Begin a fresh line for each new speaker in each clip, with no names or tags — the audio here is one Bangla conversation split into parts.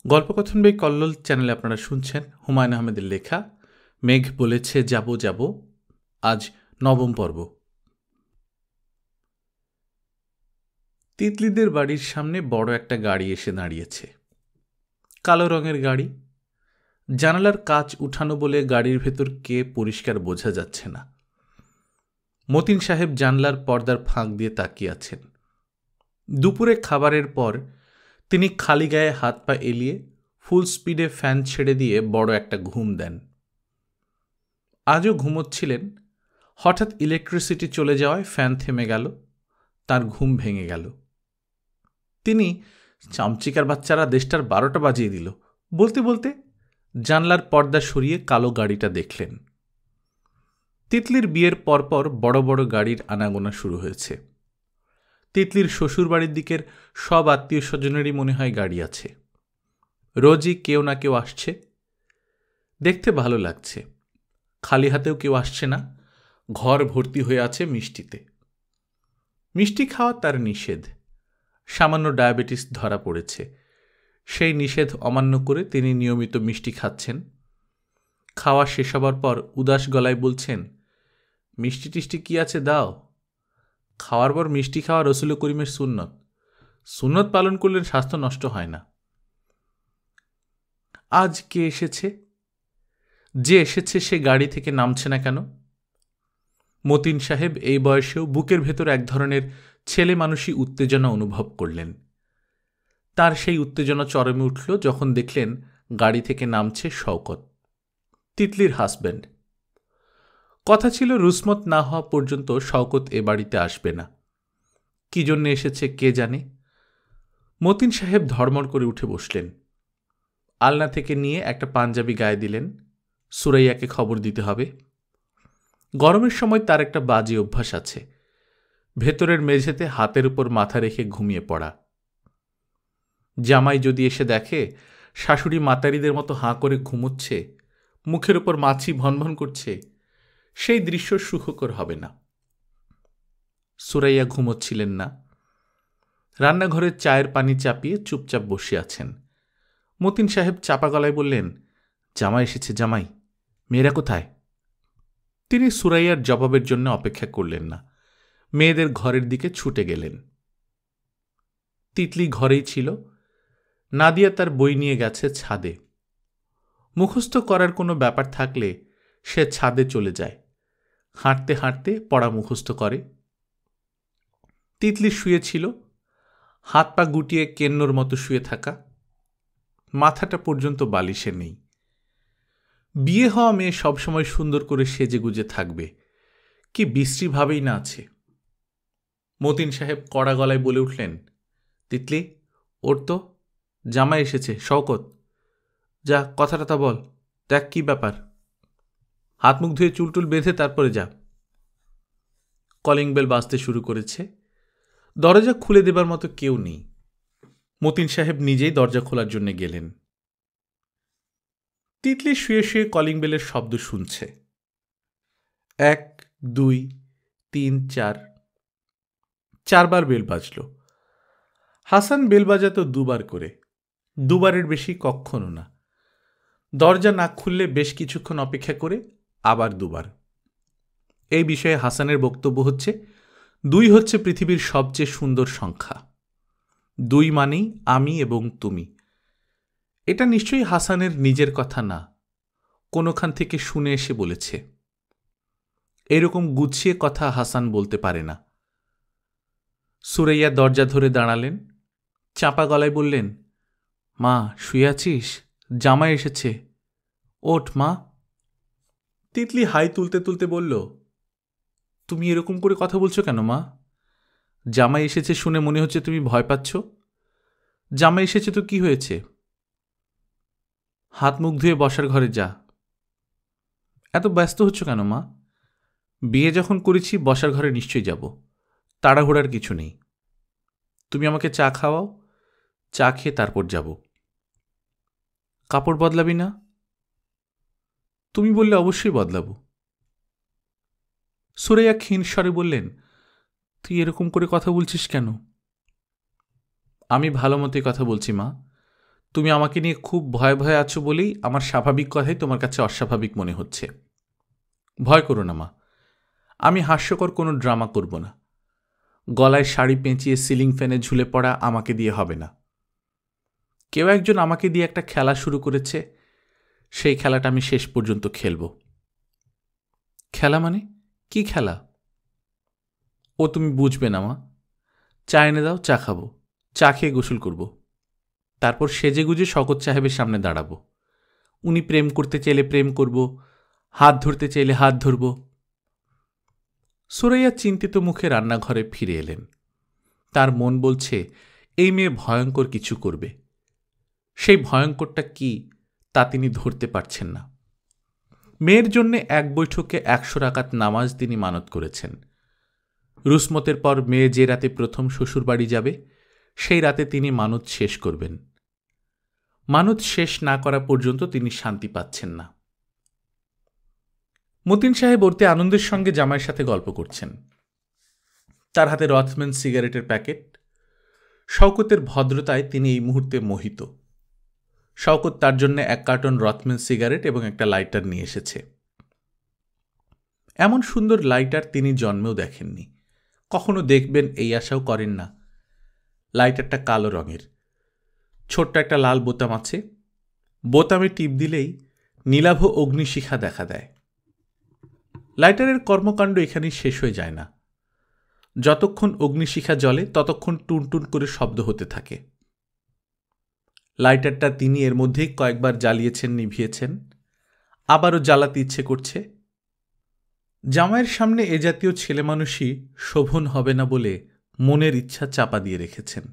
গল্পকথন বই কল্লোল চ্যানেলে আপনারা শুনছেন হুমায়ুন আহমেদের লেখা মেঘ বলেছে যাব যাব। আজ নবম পর্ব। তিতলিদের বাড়ির সামনে বড় একটা গাড়ি এসে দাঁড়িয়েছে। কালো রঙের গাড়ি। জানালার কাচ উঠানো বলে গাড়ির ভেতর কে পরিষ্কার বোঝা যাচ্ছে না। মতিন সাহেব জানলার পর্দার ফাঁক দিয়ে তাকিয়ে আছেন। দুপুরে খাবারের পর তিনি খালি গায়ে হাত পা এলিয়ে ফুল স্পিডে ফ্যান ছেড়ে দিয়ে বড় একটা ঘুম দেন। আজও ঘুমোচ্ছিলেন। হঠাৎ ইলেকট্রিসিটি চলে যাওয়ায় ফ্যান থেমে গেল। তার ঘুম ভেঙে গেল। তিনি চামচিকার বাচ্চারা দেশটার 12টা বাজিয়ে দিল বলতে বলতে জানলার পর্দা সরিয়ে কালো গাড়িটা দেখলেন। তিতলির বিয়ের পরপর বড় বড় গাড়ির আনাগোনা শুরু হয়েছে। তিতলির শ্বশুর বাড়ির দিকের সব আত্মীয় স্বজনেরই মনে হয় গাড়ি আছে। রোজই কেউ না কেউ আসছে। দেখতে ভালো লাগছে। খালি হাতেও কেউ আসছে না। ঘর ভর্তি হয়ে আছে মিষ্টিতে। মিষ্টি খাওয়া তার নিষেধ। সামান্য ডায়াবেটিস ধরা পড়েছে। সেই নিষেধ অমান্য করে তিনি নিয়মিত মিষ্টি খাচ্ছেন। খাওয়া শেষ হবার পর উদাস গলায় বলছেন, মিষ্টি টিষ্টি কি আছে দাও। খাওয়ার পর মিষ্টি খাওয়া রসুল করিমের সুন্নত। সুন্নত পালন করলে স্বাস্থ্য নষ্ট হয় না। আজ কে এসেছে? যে এসেছে সে গাড়ি থেকে নামছে না কেন? মতিন সাহেব এই বয়সেও বুকের ভেতর এক ধরনের ছেলে মানুষই উত্তেজনা অনুভব করলেন। তার সেই উত্তেজনা চরমে উঠল যখন দেখলেন গাড়ি থেকে নামছে শওকত, তিতলির হাজব্যান্ড। কথা ছিল রুসমত না হওয়া পর্যন্ত শওকত এ বাড়িতে আসবে না। কি জন্যে এসেছে কে জানে। মতিন সাহেব ধড়মড় করে উঠে বসলেন। আলনা থেকে নিয়ে একটা পাঞ্জাবি গায়ে দিলেন। সুরাইয়াকে খবর দিতে হবে। গরমের সময় তার একটা বাজে অভ্যাস আছে, ভেতরের মেঝেতে হাতের উপর মাথা রেখে ঘুমিয়ে পড়া। জামাই যদি এসে দেখে শাশুড়ি মাতারিদের মতো হাঁ করে ঘুমোচ্ছে, মুখের উপর মাছি ভনভন করছে, সেই দৃশ্য সুখকর হবে না। সুরাইয়া ঘুমোচ্ছিলেন না। রান্নাঘরের চায়ের পানি চাপিয়ে চুপচাপ বসে আছেন। মতিন সাহেব চাপা গলায় বললেন, জামাই এসেছে জামাই, মেয়েরা কোথায়? তিনি সুরাইয়ার জবাবের জন্য অপেক্ষা করলেন না। মেয়েদের ঘরের দিকে ছুটে গেলেন। তিতলি ঘরেই ছিল। নাদিয়া তার বই নিয়ে গেছে ছাদে। মুখস্থ করার কোনো ব্যাপার থাকলে সে ছাদে চলে যায়। হাঁটতে হাঁটতে পড়া মুখস্থ করে। তিতলি শুয়েছিল, হাত পা গুটিয়ে কেন্নর মতো শুয়ে থাকা। মাথাটা পর্যন্ত বালিশে নেই। বিয়ে হওয়া মেয়ে সবসময় সুন্দর করে সেজে গুজে থাকবে, কি বিশ্রী ভাবেই না আছে। মতিন সাহেব কড়া গলায় বলে উঠলেন, তিতলি ওর তো, জামাই এসেছে শওকত, যা কথাটা বল, দেখ কি ব্যাপার। হাত মুখ ধুয়ে চুলটুল বেঁধে তারপরে যা। কলিং বেল বাজতে শুরু করেছে। দরজা খুলে দেবার মতো কেউ নেই। মতিন সাহেব নিজেই দরজা খোলার জন্য গেলেন। তিতলি শুয়ে শুয়ে কলিং বেলের শব্দ শুনছে। 1, 2, 3, 4, 4 বার বেল বাজল। হাসান বেল বাজাতো 2 বার করে, 2 বারের বেশি কখনো না। দরজা না খুললে বেশ কিছুক্ষণ অপেক্ষা করে আবার 2 বার। এই বিষয়ে হাসানের বক্তব্য হচ্ছে, 2 হচ্ছে পৃথিবীর সবচেয়ে সুন্দর সংখ্যা। 2 মানেই আমি এবং তুমি। এটা নিশ্চয়ই হাসানের নিজের কথা না, কোনোখান থেকে শুনে এসে বলেছে। এরকম গুছিয়ে কথা হাসান বলতে পারে না। সুরাইয়া দরজা ধরে দাঁড়ালেন। চাপা গলায় বললেন, মা শুয়ে আছিস? জামাই এসেছে, ওঠ মা। তিতলি হাই তুলতে তুলতে বলল, তুমি এরকম করে কথা বলছো কেন মা? জামাই এসেছে শুনে মনে হচ্ছে তুমি ভয় পাচ্ছ। জামাই এসেছে তো কি হয়েছে? হাত মুখ ধুয়ে বসার ঘরে যা। এত ব্যস্ত হচ্ছ কেন মা? বিয়ে যখন করেছি বসার ঘরে নিশ্চয়ই যাব, তাড়াহুড়ার কিছু নেই। তুমি আমাকে চা খাওয়াও, চা খেয়ে তারপর যাব। কাপড় বদলাবি না? তুমি বললে অবশ্যই বদলাবো। সুরাইয়া ক্ষীণ স্বরে বললেন, তুই এরকম করে কথা বলছিস কেন? আমি ভালো মতোই কথা বলছি মা, তুমি আমাকে নিয়ে খুব ভয়ে ভয়ে আছো বলেই আমার স্বাভাবিক কথাই তোমার কাছে অস্বাভাবিক মনে হচ্ছে। ভয় করো না মা, আমি হাস্যকর কোনো ড্রামা করব না। গলায় শাড়ি পেঁচিয়ে সিলিং ফ্যানে ঝুলে পড়া আমাকে দিয়ে হবে না। কেউ একজন আমাকে দিয়ে একটা খেলা শুরু করেছে, সেই খেলাটা আমি শেষ পর্যন্ত খেলব। খেলা মানে? কি খেলা? ও তুমি বুঝবে না মা। চা এনে দাও, চা খাবো, চা খেয়ে গোসল করব, তারপর সেজে গুজে শওকত সাহেবের সামনে দাঁড়াবো। উনি প্রেম করতে চাইলে প্রেম করব, হাত ধরতে চাইলে হাত ধরব। সুরাইয়া চিন্তিত মুখে রান্নাঘরে ফিরে এলেন। তার মন বলছে এই মেয়ে ভয়ঙ্কর কিছু করবে। সেই ভয়ঙ্করটা কি তা তিনি ধরতে পারছেন না। মেয়ের জন্যে এক বৈঠকে 100 রাকাত নামাজ তিনি মানত করেছেন। রুসমতের পর মেয়ে যে রাতে প্রথম শ্বশুরবাড়ি যাবে, সেই রাতে তিনি মানত শেষ করবেন। মানত শেষ না করা পর্যন্ত তিনি শান্তি পাচ্ছেন না। মতিন সাহেব অতি আনন্দের সঙ্গে জামাইয়ের সাথে গল্প করছেন। তার হাতে রথম্যান সিগারেটের প্যাকেট। শওকতের ভদ্রতায় তিনি এই মুহূর্তে মোহিত। শওকত তার জন্য 1 কার্টন রথম্যান সিগারেট এবং একটা লাইটার নিয়ে এসেছে। এমন সুন্দর লাইটার তিনি জন্মেও দেখেননি, কখনো দেখবেন এই আশাও করেন না। লাইটারটা কালো রঙের, ছোট্ট একটা লাল বোতাম আছে। বোতামে টিপ দিলেই নীলাভ অগ্নিশিখা দেখা দেয়। লাইটারের কর্মকাণ্ড এখানেই শেষ হয়ে যায় না। যতক্ষণ অগ্নিশিখা জ্বলে ততক্ষণ টুনটুন করে শব্দ হতে থাকে। লাইটারটা তিনি এর মধ্যেই কয়েকবার জ্বালিয়েছেন, নিভিয়েছেন, আবারও জ্বালাতে ইচ্ছে করছে। জামাইয়ের সামনে এ জাতীয় ছেলেমানুষই শোভন হবে না বলে মনের ইচ্ছা চাপা দিয়ে রেখেছেন।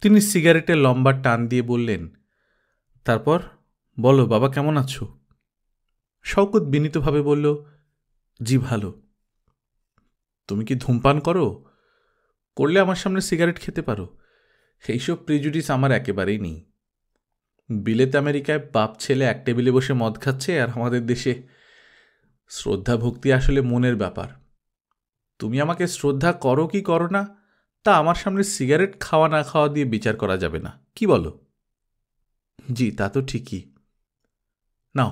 তিনি সিগারেটে লম্বা টান দিয়ে বললেন, তারপর বলো বাবা, কেমন আছো? শওকত বিনীতভাবে বলল, জি ভালো। তুমি কি ধূমপান করো? করলে আমার সামনে সিগারেট খেতে পারো। এইসব প্রিজুডিস আমার একেবারেই নেই। বিলেত আমেরিকায় বাপ ছেলে এক টেবিলে বসে মদ খাচ্ছে, আর আমাদের দেশে শ্রদ্ধা ভক্তি আসলে মনের ব্যাপার। তুমি আমাকে শ্রদ্ধা করো কি করো না, তা আমার সামনে সিগারেট খাওয়া না খাওয়া দিয়ে বিচার করা যাবে না, কি বলো? জি, তা তো ঠিকই। নাও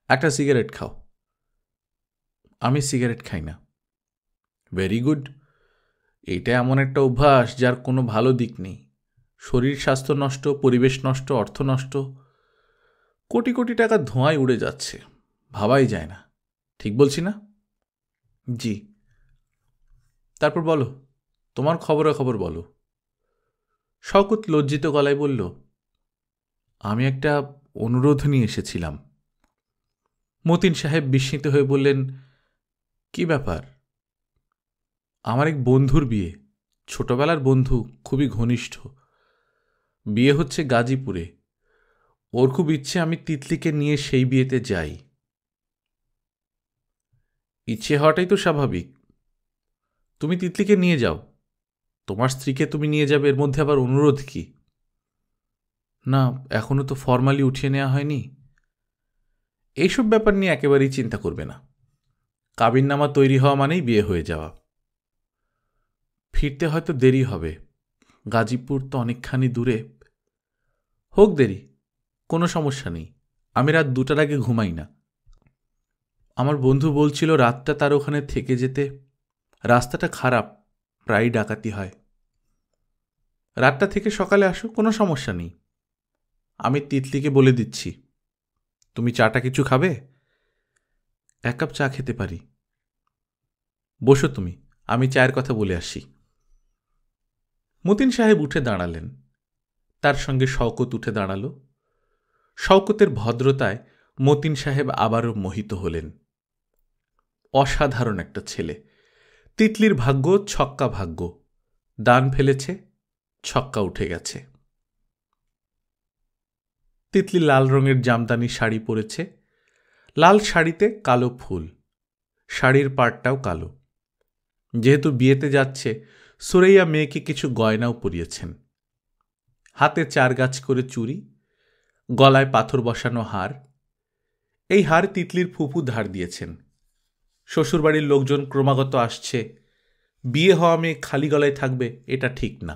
একটা সিগারেট খাও। আমি সিগারেট খাই না। Very good. এটা এমন একটা অভ্যাস যার কোনো ভালো দিক নেই। শরীর স্বাস্থ্য নষ্ট, পরিবেশ নষ্ট, অর্থ নষ্ট। কোটি কোটি টাকা ধোঁয়ায় উড়ে যাচ্ছে, ভাবাই যায় না। ঠিক বলছি না? জি। তারপর বলো, তোমার খবরাখবর বলো। শওকত লজ্জিত গলায় বলল, আমি একটা অনুরোধ নিয়ে এসেছিলাম। মতিন সাহেব বিস্মিত হয়ে বললেন, কি ব্যাপার? আমার এক বন্ধুর বিয়ে, ছোটবেলার বন্ধু, খুবই ঘনিষ্ঠ। বিয়ে হচ্ছে গাজীপুরে। ওর খুব ইচ্ছে আমি তিতলিকে নিয়ে সেই বিয়েতে যাই। ইচ্ছে হওয়াটাই তো স্বাভাবিক। তুমি তিতলিকে নিয়ে যাও, তোমার স্ত্রীকে তুমি নিয়ে যাবে, এর মধ্যে আবার অনুরোধ কি? না, এখনো তো ফর্মালি উঠিয়ে নেওয়া হয়নি। এইসব ব্যাপার নিয়ে একেবারেই চিন্তা করবে না। কাবিননামা তৈরি হওয়া মানেই বিয়ে হয়ে যাওয়া। ফিরতে হয়তো দেরি হবে, গাজীপুর তো অনেকখানি দূরে। হোক দেরি, কোনো সমস্যা নেই। আমি রাত 2টার আগে ঘুমাই না। আমার বন্ধু বলছিল রাতটা তার ওখানে থেকে যেতে। রাস্তাটা খারাপ, প্রায়ই ডাকাতি হয়। রাতটা থেকে সকালে আসো, কোনো সমস্যা নেই। আমি তিতলিকে বলে দিচ্ছি। তুমি চাটা কিছু খাবে? 1 কাপ চা খেতে পারি। বসো তুমি, আমি চায়ের কথা বলে আসি। মতিন সাহেব উঠে দাঁড়ালেন। তার সঙ্গে শওকত উঠে দাঁড়াল। শওকতের ভদ্রতায় মতিন সাহেব আবারও মোহিত হলেন। অসাধারণ একটা ছেলে। তিতলির ভাগ্য ছক্কা ভাগ্য। দান ফেলেছে, ছক্কা উঠে গেছে। তিতলি লাল রঙের জামদানি শাড়ি পরেছে। লাল শাড়িতে কালো ফুল, শাড়ির পাড়টাও কালো। যেহেতু বিয়েতে যাচ্ছে, সুরাইয়া মেয়েকে কিছু গয়নাও পরিয়েছেন। হাতে 4 গাছ করে চুড়ি, গলায় পাথর বসানো হার। এই হার তিতলির ফুফু ধার দিয়েছেন। শ্বশুরবাড়ির লোকজন ক্রমাগত আসছে। বিয়ে হওয়া মেয়ে খালি গলায় থাকবে এটা ঠিক না।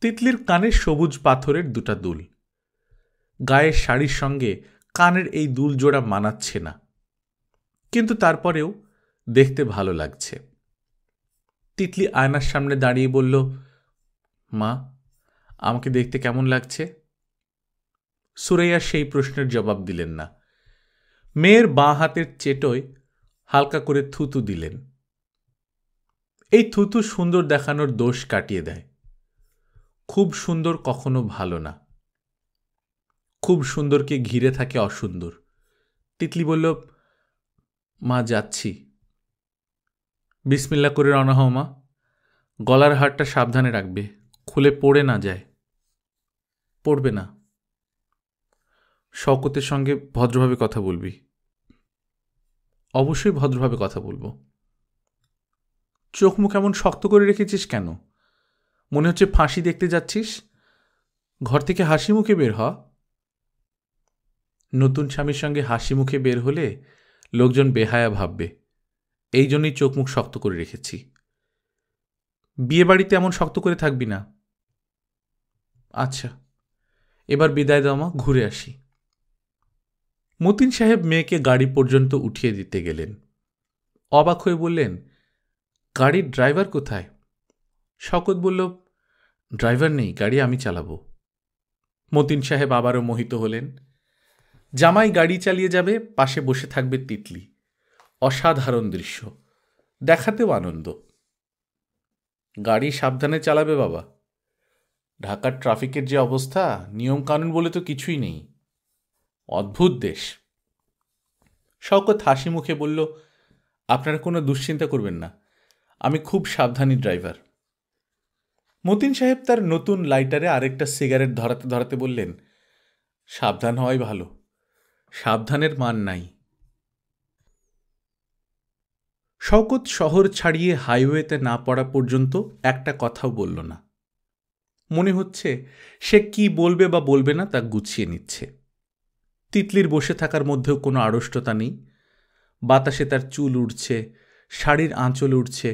তিতলির কানে সবুজ পাথরের দুটা দুল। গায়ের শাড়ির সঙ্গে কানের এই দুল জোড়া মানাচ্ছে না, কিন্তু তারপরেও দেখতে ভালো লাগছে। তিতলি আয়নার সামনে দাঁড়িয়ে বলল, মা, আমাকে দেখতে কেমন লাগছে? সুরাইয়া সেই প্রশ্নের জবাব দিলেন না। মেয়ের বাঁ হাতের চেটোয় হালকা করে থুতু দিলেন। এই থুতু সুন্দর দেখানোর দোষ কাটিয়ে দেয়। খুব সুন্দর কখনো ভালো না। খুব সুন্দরকে ঘিরে থাকে অসুন্দর। তিতলি বলল, মা, যাচ্ছি। বিসমিল্লা করে রওনা হও মা। গলার হারটা সাবধানে রাখবে, খুলে পড়ে না যায়। পড়বে না। শওকতের সঙ্গে ভদ্রভাবে কথা বলবি। অবশ্যই ভদ্রভাবে কথা বলবো। চোখ মুখ এমন শক্ত করে রেখেছিস কেন? মনে হচ্ছে ফাঁসি দেখতে যাচ্ছিস। ঘর থেকে হাসি মুখে বের হ। নতুন স্বামীর সঙ্গে হাসি মুখে বের হলে লোকজন বেহায়া ভাববে, এই জন্যই চোখ মুখ শক্ত করে রেখেছি। বিয়ে বাড়িতে এমন শক্ত করে থাকবি না। আচ্ছা, এবার বিদায় দাও মা, ঘুরে আসি। মতিন সাহেব মেয়েকে গাড়ি পর্যন্ত উঠিয়ে দিতে গেলেন। অবাক হয়ে বললেন, গাড়ির ড্রাইভার কোথায়? শওকত বলল, ড্রাইভার নেই, গাড়ি আমি চালাবো। মতিন সাহেব আবারও মোহিত হলেন। জামাই গাড়ি চালিয়ে যাবে, পাশে বসে থাকবে তিতলি। অসাধারণ দৃশ্য, দেখাতেও আনন্দ। গাড়ি সাবধানে চালাবে বাবা। ঢাকার ট্রাফিকের যে অবস্থা, নিয়ম কানুন বলে তো কিছুই নেই। অদ্ভুত দেশ। শওকত হাসি মুখে বলল, আপনারা কোনো দুশ্চিন্তা করবেন না, আমি খুব সাবধানী ড্রাইভার। মতিন সাহেব তার নতুন লাইটারে আরেকটা সিগারেট ধরাতে ধরাতে বললেন, সাবধান হওয়াই ভালো, সাবধানের মান নাই। শওকত শহর ছাড়িয়ে হাইওয়েতে না পড়া পর্যন্ত একটা কথাও বলল না। মনে হচ্ছে সে কি বলবে বা বলবে না তা গুছিয়ে নিচ্ছে। তিতলির বসে থাকার মধ্যেও কোনো আড়ষ্টতা নেই। বাতাসে তার চুল উড়ছে, শাড়ির আঁচল উড়ছে,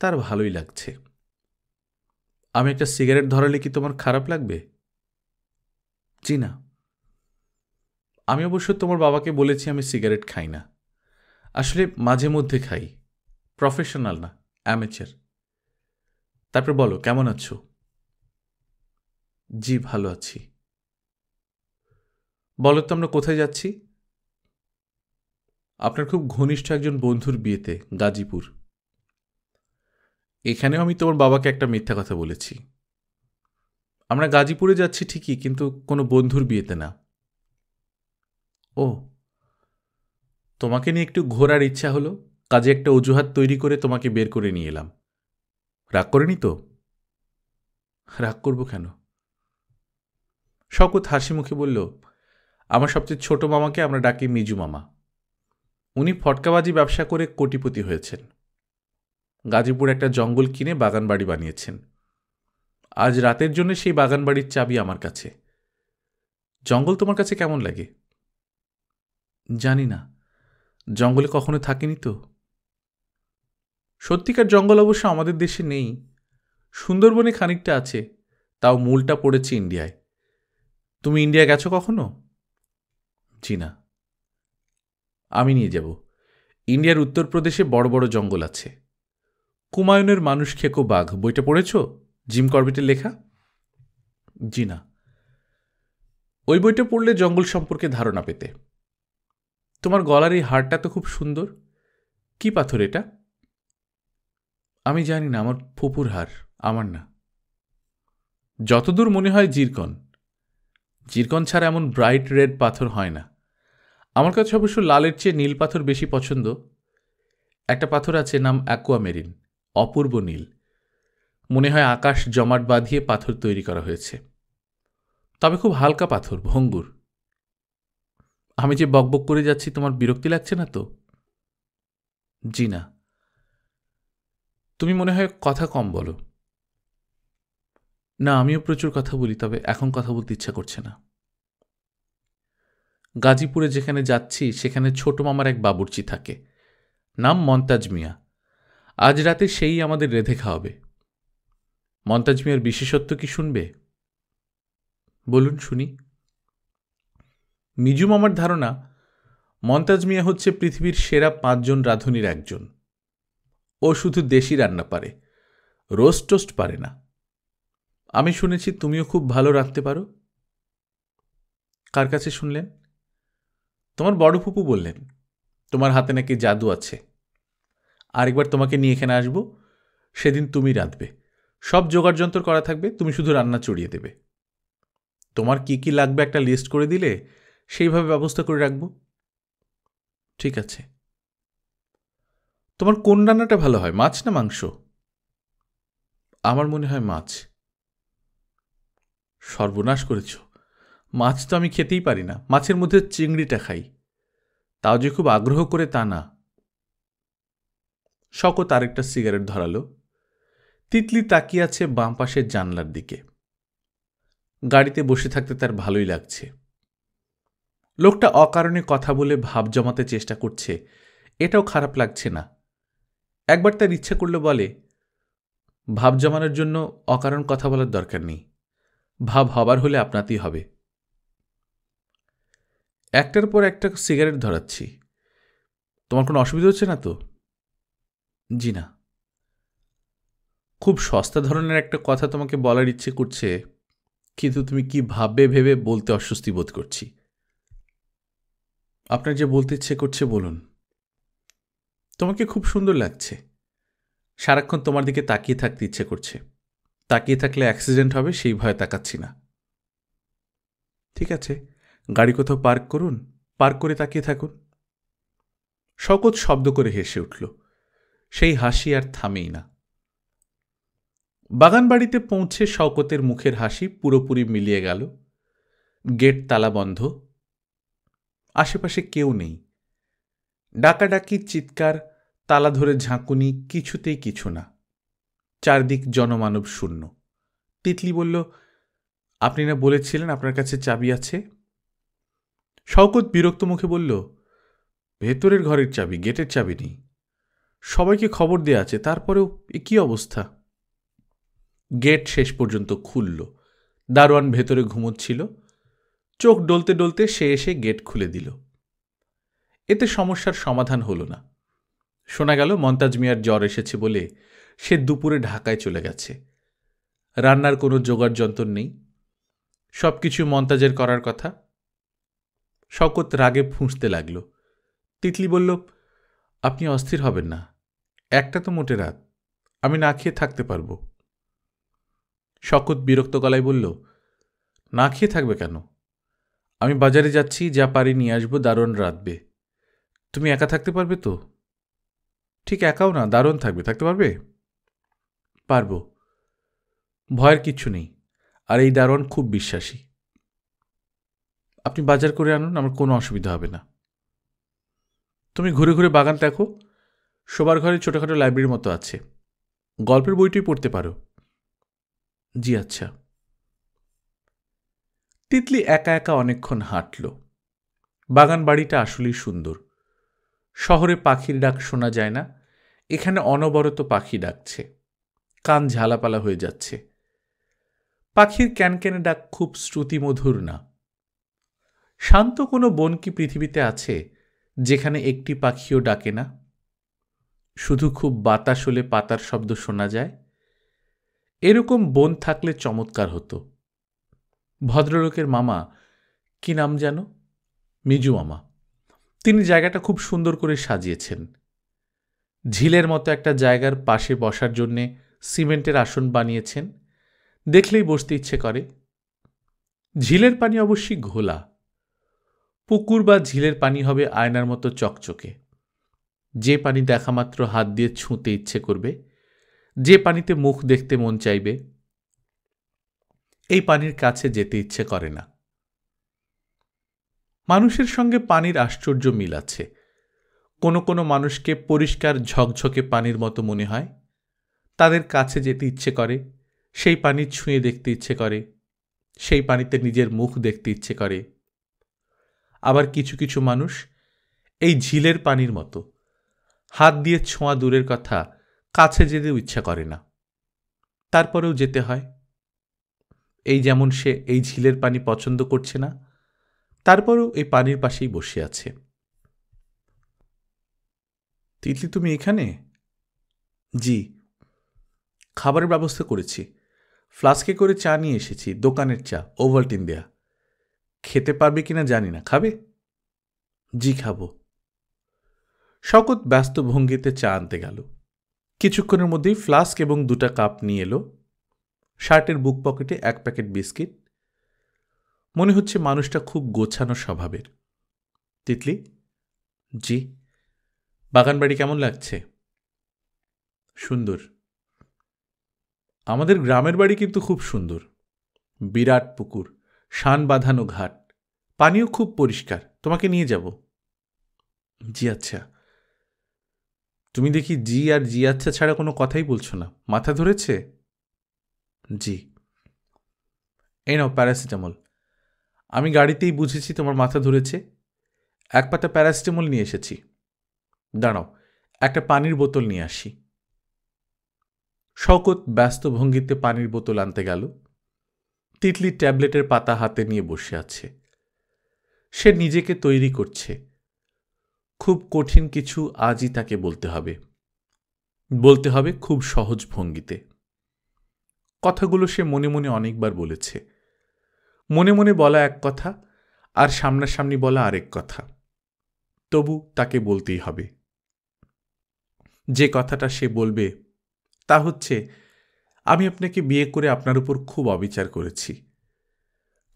তার ভালোই লাগছে। আমি একটা সিগারেট ধরালে কি তোমার খারাপ লাগবে? জি না। আমি অবশ্য তোমার বাবাকে বলেছি আমি সিগারেট খাই না। আসলে মাঝে মধ্যে খাই, প্রফেশনাল না, অ্যামেচার। তারপর বলো, কেমন আছো? জি, ভালো আছি। বলো তো আমরা কোথায় যাচ্ছি? আপনার খুব ঘনিষ্ঠ একজন বন্ধুর বিয়েতে, গাজীপুর। এখানেও আমি তোমার বাবাকে একটা মিথ্যা কথা বলেছি। আমরা গাজীপুরে যাচ্ছি ঠিকই, কিন্তু কোনো বন্ধুর বিয়েতে না। ও, তোমাকে নিয়ে একটু ঘোরার ইচ্ছা হলো, কাজে একটা অজুহাত তৈরি করে তোমাকে বের করে নিয়ে এলাম। রাগ করেনি তো? রাগ করব কেন? শওকত হাসি মুখে বলল, আমার সবচেয়ে ছোট মামাকে আমরা ডাকি মিজু মামা। উনি ফটকাবাজি ব্যবসা করে কোটিপতি হয়েছেন। গাজীপুর একটা জঙ্গল কিনে বাগানবাড়ি বানিয়েছেন। আজ রাতের জন্য সেই বাগানবাড়ির চাবি আমার কাছে। জঙ্গল তোমার কাছে কেমন লাগে? জানি না, জঙ্গলে কখনো থাকিনি তো। সত্যিকার জঙ্গল অবশ্য আমাদের দেশে নেই। সুন্দরবনে খানিকটা আছে, তাও মূলটা পড়েছে ইন্ডিয়ায়। তুমি ইন্ডিয়া গেছো কখনো? জি না। আমি নিয়ে যাব। ইন্ডিয়ার উত্তরপ্রদেশে বড় বড় জঙ্গল আছে। কুমায়ুনের মানুষ খেকো বাঘ বইটা পড়েছ, জিম করবেটের লেখা? জি না। ওই বইটা পড়লে জঙ্গল সম্পর্কে ধারণা পেতে। তোমার গলার এই হারটা তো খুব সুন্দর। কি পাথর এটা? আমি জানি না, আমার ফুপুর হার, আমার না। যতদূর মনে হয় জিরকন। জিরকন ছাড়া এমন ব্রাইট রেড পাথর হয় না। আমার কাছে অবশ্য লালের চেয়ে নীল পাথর বেশি পছন্দ। একটা পাথর আছে, নাম অ্যাকুয়ামেরিন, অপূর্ব নীল। মনে হয় আকাশ জমাট বাঁধিয়ে পাথর তৈরি করা হয়েছে। তবে খুব হালকা পাথর, ভঙ্গুর। আমি যে বকবক করে যাচ্ছি, তোমার বিরক্তি লাগছে না তো? জি না। তুমি মনে হয় কথা কম বলো। না, আমিও প্রচুর কথা বলি, তবে এখন কথা বলতে ইচ্ছা করছে না। গাজীপুরে যেখানে যাচ্ছি সেখানে ছোট মামার এক বাবুর্চি থাকে, নাম মন্তাজ মিয়া। আজ রাতে সেই আমাদের রেঁধে খাওয়াবে। মন্তাজ মিয়ার বিশেষত্ব কি শুনবে? বলুন শুনি। মিজু মামার ধারণা মন্তাজ মিয়া হচ্ছে পৃথিবীর সেরা 5 জন রাঁধুনির একজন। ও শুধু দেশি রান্না পারে, রোস্ট টোস্ট পারে না। আমি শুনেছি তুমিও খুব ভালো রাঁধতে পারো। কার কাছে শুনলেন? তোমার বড় ফুপু বললেন তোমার হাতে নাকি জাদু আছে। আরেকবার তোমাকে নিয়ে এখানে আসবো, সেদিন তুমি রাঁধবে, সব জোগাড় যন্ত্র করা থাকবে, তুমি শুধু রান্না চড়িয়ে দেবে। তোমার কি কি লাগবে একটা লিস্ট করে দিলে সেইভাবে ব্যবস্থা করে রাখবো। ঠিক আছে। তোমার কোন রান্নাটা ভালো হয়, মাছ না মাংস? আমার মনে হয় মাছ। সর্বনাশ করেছ, মাছ তো আমি খেতেই পারি না, মাছের মধ্যে চিংড়িটা খাই, তাও যে খুব আগ্রহ করে তা না। শকত আরেকটা সিগারেট ধরালো। তিতলি তাকিয়ে আছে বাম পাশের জানলার দিকে। গাড়িতে বসে থাকতে তার ভালোই লাগছে। লোকটা অকারণে কথা বলে ভাব জমাতে চেষ্টা করছে, এটাও খারাপ লাগছে না। একবার তার ইচ্ছা করলে বলে, ভাব জমানোর জন্য অকারণ কথা বলার দরকার নেই, ভাব হবার হলে আপনাতেই হবে। একটার পর একটা সিগারেট ধরাচ্ছি, তোমার কোনো অসুবিধা হচ্ছে না তো? জি না। খুব সস্তা ধরনের একটা কথা তোমাকে বলার ইচ্ছে করছে, কিন্তু তুমি কি ভাববে ভেবে বলতে অস্বস্তি বোধ করছি। আপনার যে বলতে ইচ্ছে করছে বলুন। তোমাকে খুব সুন্দর লাগছে, সারাক্ষণ তোমার দিকে তাকিয়ে থাকতে ইচ্ছে করছে। তাকিয়ে থাকলে অ্যাক্সিডেন্ট হবে, সেই ভয়ে তাকাচ্ছি না। ঠিক আছে, গাড়ি কোথাও পার্ক করুন, পার্ক করে তাকিয়ে থাকুন। শকত শব্দ করে হেসে উঠল। সেই হাসি আর থামেই না। বাগানবাড়িতে পৌঁছে শওকতের মুখের হাসি পুরোপুরি মিলিয়ে গেল। গেট তালা বন্ধ, আশেপাশে কেউ নেই। ডাকাডাকি, চিৎকার, তালা ধরে ঝাঁকুনি, কিছুতেই কিছু না। চারদিক জনমানব শূন্য। তিতলি বলল, আপনি না বলেছিলেন আপনার কাছে চাবি আছে? শওকত বিরক্ত মুখে বলল, ভেতরের ঘরের চাবি, গেটের চাবি নেই। সবাইকে খবর দেয়া আছে, তারপরেও এ কী অবস্থা? গেট শেষ পর্যন্ত খুলল। দারোয়ান ভেতরে ঘুমোচ্ছিল। চোখ ডলতে ডলতে সে এসে গেট খুলে দিল। এতে সমস্যার সমাধান হল না। শোনা গেল মন্তাজ মিয়ার জ্বর এসেছে বলে সে দুপুরে ঢাকায় চলে গেছে। রান্নার কোনো জোগাড় যন্ত্র নেই, সব কিছু মন্তাজের করার কথা। শওকত রাগে ফুঁসতে লাগল। তিতলি বলল, আপনি অস্থির হবেন না, একটা তো মোটে রাত, আমি না খেয়ে থাকতে পারব। শওকত বিরক্ত গলায় বলল, না খেয়ে থাকবে কেন? আমি বাজারে যাচ্ছি, যা পারি নিয়ে আসবো, দারোয়ান রাঁধবে। তুমি একা থাকতে পারবে তো? ঠিক একাও না, দারোয়ান থাকবে, থাকতে পারবে? পারব, ভয়ের কিচ্ছু নেই, আর এই দারোয়ান খুব বিশ্বাসী। আপনি বাজার করে আনুন, আমার কোনো অসুবিধা হবে না। তুমি ঘুরে ঘুরে বাগান দেখো, শোবার ঘরে ছোটোখাটো লাইব্রেরির মতো আছে, গল্পের বইটি পড়তে পারো। জি আচ্ছা। তিতলি একা একা অনেকক্ষণ হাঁটল। বাগান বাড়িটা আসলেই সুন্দর। শহরে পাখির ডাক শোনা যায় না, এখানে অনবরত পাখি ডাকছে, কান ঝালাপালা হয়ে যাচ্ছে। পাখির ক্যানক্যানে ডাক খুব শ্রুতিমধুর না। শান্ত কোনো বন কি পৃথিবীতে আছে যেখানে একটি পাখিও ডাকে না? শুধু খুব বাতাস হলে পাতার শব্দ শোনা যায়। এরকম বন থাকলে চমৎকার হতো। ভদ্রলোকের মামা, কি নাম যেন, মিজু মামা, তিনি জায়গাটা খুব সুন্দর করে সাজিয়েছেন। ঝিলের মতো একটা জায়গার পাশে বসার জন্যে সিমেন্টের আসন বানিয়েছেন, দেখলেই বসতে ইচ্ছে করে। ঝিলের পানি অবশ্যই ঘোলা। পুকুর বা ঝিলের পানি হবে আয়নার মতো চকচকে। যে পানি দেখা মাত্র হাত দিয়ে ছুঁতে ইচ্ছে করবে, যে পানিতে মুখ দেখতে মন চাইবে। এই পানির কাছে যেতে ইচ্ছে করে না। মানুষের সঙ্গে পানির আশ্চর্য মিল আছে। কোনো কোনো মানুষকে পরিষ্কার ঝকঝকে পানির মতো মনে হয়, তাদের কাছে যেতে ইচ্ছে করে, সেই পানি ছুঁয়ে দেখতে ইচ্ছে করে, সেই পানিতে নিজের মুখ দেখতে ইচ্ছে করে। আবার কিছু কিছু মানুষ এই ঝিলের পানির মতো, হাত দিয়ে ছোঁয়া দূরের কথা, কাছে যেতেও ইচ্ছা করে না। তারপরেও যেতে হয়। এই যেমন সে এই ঝিলের পানি পছন্দ করছে না, তারপরেও এই পানির পাশেই বসে আছে। তিতলি, তুমি এখানে? জি। খাবারের ব্যবস্থা করেছি, ফ্লাস্কে করে চা নিয়ে এসেছি, দোকানের চা, ওভালটিন দেয়া। খেতে পারবে কিনা জানি না, খাবে? জি, খাবো। শওকত ব্যস্ত ভঙ্গিতে চা আনতে গেল। কিছুক্ষণের মধ্যেই ফ্লাস্ক এবং 2টা কাপ নিয়ে এলো। শার্টের বুক পকেটে 1 প্যাকেট বিস্কিট। মনে হচ্ছে মানুষটা খুব গোছানো স্বভাবের। তিতলি, জি। বাগানবাড়ি কেমন লাগছে? সুন্দর। আমাদের গ্রামের বাড়ি কিন্তু খুব সুন্দর। বিরাট পুকুর, শান বাঁধানো ঘাট, পানিও খুব পরিষ্কার। তোমাকে নিয়ে যাব। জি আচ্ছা। তুমি দেখি জি আর জি আচ্ছা ছাড়া কোনো কথাই বলছো না, মাথা ধরেছে? জি। এই নাও প্যারাসিটামল। আমি গাড়িতেই বুঝেছি তোমার মাথা ধরেছে। 1 পাতা প্যারাসিটামল নিয়ে এসেছি। দাঁড়াও, একটা পানির বোতল নিয়ে আসি। শওকত ব্যস্ত ভঙ্গিতে পানির বোতল আনতে গেল। তিতলি ট্যাবলেটের পাতা হাতে নিয়ে বসে আছে। সে নিজেকে তৈরি করছে। খুব কঠিন কিছু আজই তাকে বলতে হবে। বলতে হবে খুব সহজ ভঙ্গিতে। কথাগুলো সে মনে মনে অনেকবার বলেছে। মনে মনে বলা এক কথা, আর সামনাসামনি বলা আরেক কথা। তবু তাকে বলতেই হবে। যে কথাটা সে বলবে তা হচ্ছে, আমি আপনাকে বিয়ে করে আপনার উপর খুব অবিচার করেছি,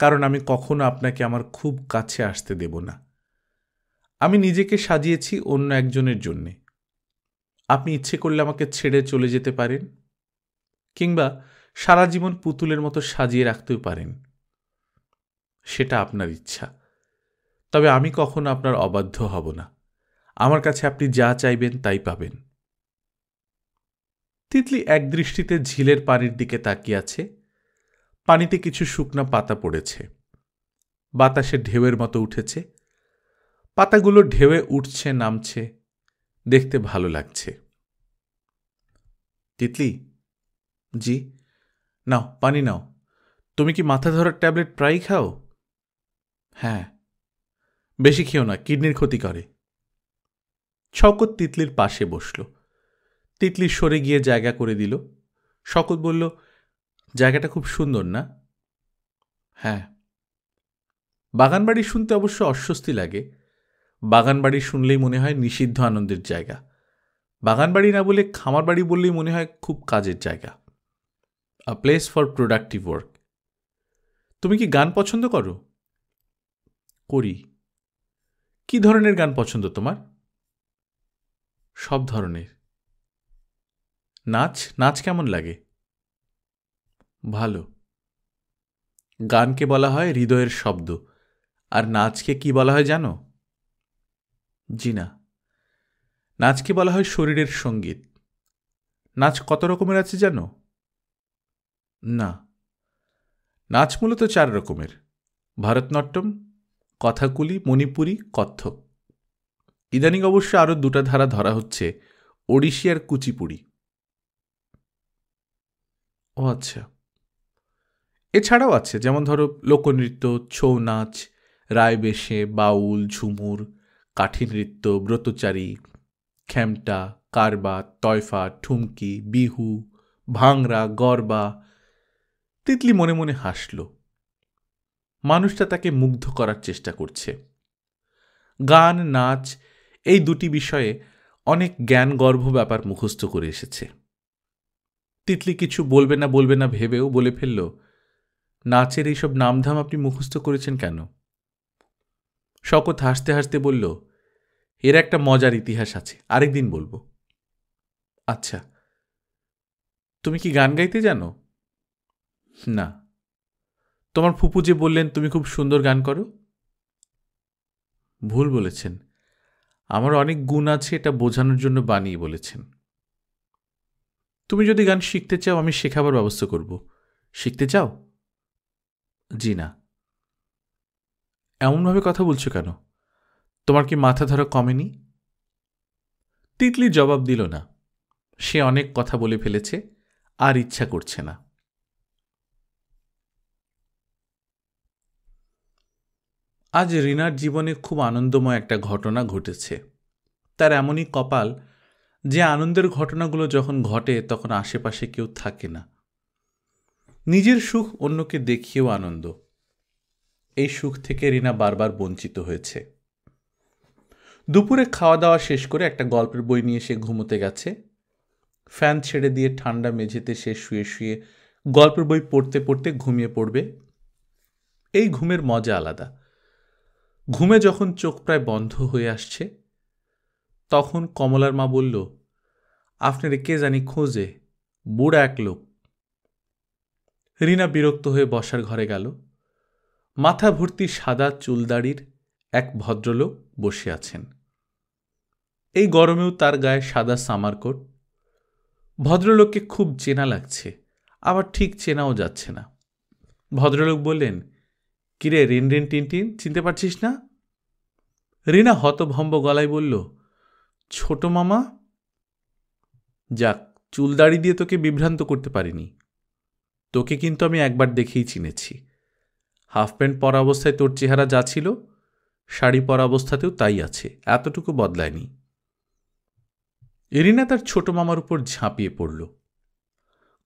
কারণ আমি কখনো আপনাকে আমার খুব কাছে আসতে দেব না। আমি নিজেকে সাজিয়েছি অন্য একজনের জন্যে। আপনি ইচ্ছে করলে আমাকে ছেড়ে চলে যেতে পারেন, কিংবা সারা জীবন পুতুলের মতো সাজিয়ে রাখতেও পারেন। সেটা আপনার ইচ্ছা। তবে আমি কখনো আপনার অবাধ্য হব না। আমার কাছে আপনি যা চাইবেন তাই পাবেন। তিতলি একদৃষ্টিতে ঝিলের পানির দিকে তাকিয়ে আছে। পানিতে কিছু শুকনা পাতা পড়েছে। বাতাসে ঢেউয়ের মতো উঠেছে। পাতাগুলো ঢেউয়ে উঠছে নামছে, দেখতে ভালো লাগছে। তিতলি, জি। নাও, পানি নাও। তুমি কি মাথা ধরার ট্যাবলেট প্রায়ই খাও? হ্যাঁ। বেশি খেও না, কিডনির ক্ষতি করে। শওকত তিতলির পাশে বসল। তিতলি সরে গিয়ে জায়গা করে দিল। শওকত বলল, জায়গাটা খুব সুন্দর না? হ্যাঁ। বাগানবাড়ি শুনতে অবশ্য অস্বস্তি লাগে। বাগানবাড়ি শুনলেই মনে হয় নিষিদ্ধ আনন্দের জায়গা। বাগানবাড়ি না বলে খামার বাড়ি বললেই মনে হয় খুব কাজের জায়গা। আ প্লেস ফর প্রোডাক্টিভ ওয়ার্ক। তুমি কি গান পছন্দ করো? করি। কি ধরনের গান পছন্দ তোমার? সব ধরনের। নাচ? নাচ কেমন লাগে? ভালো। গানকে বলা হয় হৃদয়ের শব্দ, আর নাচকে কি বলা হয় জানো? জি না। নাচকে বলা হয় শরীরের সঙ্গীত। নাচ কত রকমের আছে জানো? না। নাচ মূলত 4 রকমের: ভারতনাট্যম, কথাকুলি, মণিপুরী, কত্থক। ইদানিং অবশ্য আরও 2টা ধারা ধরা হচ্ছে, ওড়িশি আর কুচিপুড়ি। ও আচ্ছা। এছাড়াও আছে, যেমন ধরো লোকনৃত্য, ছৌ নাচ, রায়বেশে, বাউল, ঝুমুর, কাঠি নৃত্য, ব্রতচারী, খেমটা, কারবা, তয়ফা, ঠুমকি, বিহু, ভাংরা, গরবা। তিতলি মনে মনে হাসল। মানুষটা তাকে মুগ্ধ করার চেষ্টা করছে। গান, নাচ, এই 2টি বিষয়ে অনেক জ্ঞানগর্ভ ব্যাপার মুখস্থ করে এসেছে। তিতলি কিছু বলবে না ভেবেও বলে ফেলল, নাচের এইসব নামধাম আপনি মুখস্থ করেছেন কেন? শওকত হাসতে হাসতে বলল, এর একটা মজার ইতিহাস আছে, আরেকদিন বলবো। আচ্ছা। তুমি কি গান গাইতে জানো? না। তোমার ফুপু যে বললেন তুমি খুব সুন্দর গান করো? ভুল বলেছেন। আমার অনেক গুণ আছে, এটা বোঝানোর জন্য বানিয়ে বলেছেন। তুমি যদি গান শিখতে চাও, আমি শেখাবার ব্যবস্থা করব। শিখতে চাও? জি না। এমনভাবে কথা বলছো কেন? তোমার কি মাথা ধরা কমেনি? তিতলি জবাব দিল না। সে অনেক কথা বলে ফেলেছে, আর ইচ্ছা করছে না। আজ রিনার জীবনে খুব আনন্দময় একটা ঘটনা ঘটেছে। তার এমনই কপাল যে আনন্দের ঘটনাগুলো যখন ঘটে তখন আশেপাশে কেউ থাকে না। নিজের সুখ অন্যকে দেখিয়েও আনন্দ। এই সুখ থেকে রিনা বারবার বঞ্চিত হয়েছে। দুপুরে খাওয়া দাওয়া শেষ করে একটা গল্পের বই নিয়ে সে ঘুমোতে গেছে। ফ্যান ছেড়ে দিয়ে ঠান্ডা মেঝেতে সে শুয়ে শুয়ে গল্পের বই পড়তে পড়তে ঘুমিয়ে পড়বে। এই ঘুমের মজা আলাদা। ঘুমে যখন চোখ প্রায় বন্ধ হয়ে আসছে তখন কমলার মা বলল, আপনারে কে জানি খোঁজে, বুড়া এক লোক। রিনা বিরক্ত হয়ে বসার ঘরে গেল। মাথা ভর্তি সাদা চুলদাড়ির এক ভদ্রলোক বসে আছেন। এই গরমেও তার গায়ে সাদা সামার কোট। ভদ্রলোককে খুব চেনা লাগছে, আবার ঠিক চেনাও যাচ্ছে না। ভদ্রলোক বললেন, কিরে রিন রিন টিনটিন, চিনতে পারছিস না? রিনা হতভম্ব গলায় বলল, ছোট মামা। যাক, চুলদাড়ি দিয়ে তোকে বিভ্রান্ত করতে পারিনি। তোকে কিন্তু আমি একবার দেখেই চিনেছি। হাফ প্যান্ট পরা অবস্থায় তোর চেহারা যা ছিল, শাড়ি পরা অবস্থাতেও তাই আছে, এতটুকু বদলায়নি। রিনা তার ছোট মামার উপর ঝাঁপিয়ে পড়ল।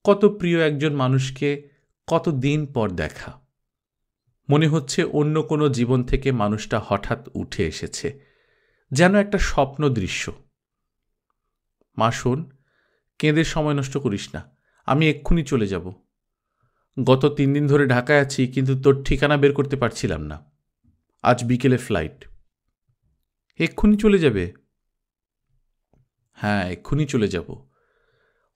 কত প্রিয় একজন মানুষকে কত দিন পর দেখা। মনে হচ্ছে অন্য কোনো জীবন থেকে মানুষটা হঠাৎ উঠে এসেছে, যেন একটা স্বপ্ন দৃশ্য। মা শোন, কেঁদে সময় নষ্ট করিস না, আমি এক্ষুনি চলে যাব। গত 3 দিন ধরে ঢাকায় আছি, কিন্তু তোর ঠিকানা বের করতে পারছিলাম না। আজ বিকেলে ফ্লাইট। এক্ষুনি চলে যাবে? হ্যাঁ, এক্ষুনি চলে যাব।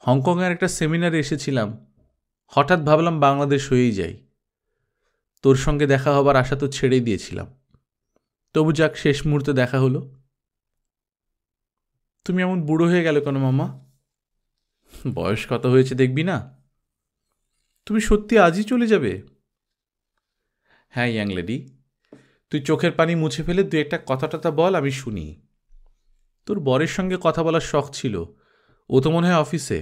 হংকংয়ের একটা সেমিনারে এসেছিলাম, হঠাৎ ভাবলাম বাংলাদেশ হয়েই যাই। তোর সঙ্গে দেখা হবার আশা তো ছেড়েই দিয়েছিলাম, তবু যাক শেষ মুহূর্তে দেখা হলো। তুমি এমন বুড়ো হয়ে গেল কেন মামা? বয়স কত হয়েছে দেখবি না? তুমি সত্যি আজই চলে যাবে? হ্যাঁ ইয়াং লেডি, তুই চোখের পানি মুছে ফেলে 2-1টা কথা টথা বল, আমি শুনি। তোর বরের সঙ্গে কথা বলার শখ ছিল, ও তো মনে হয় অফিসে।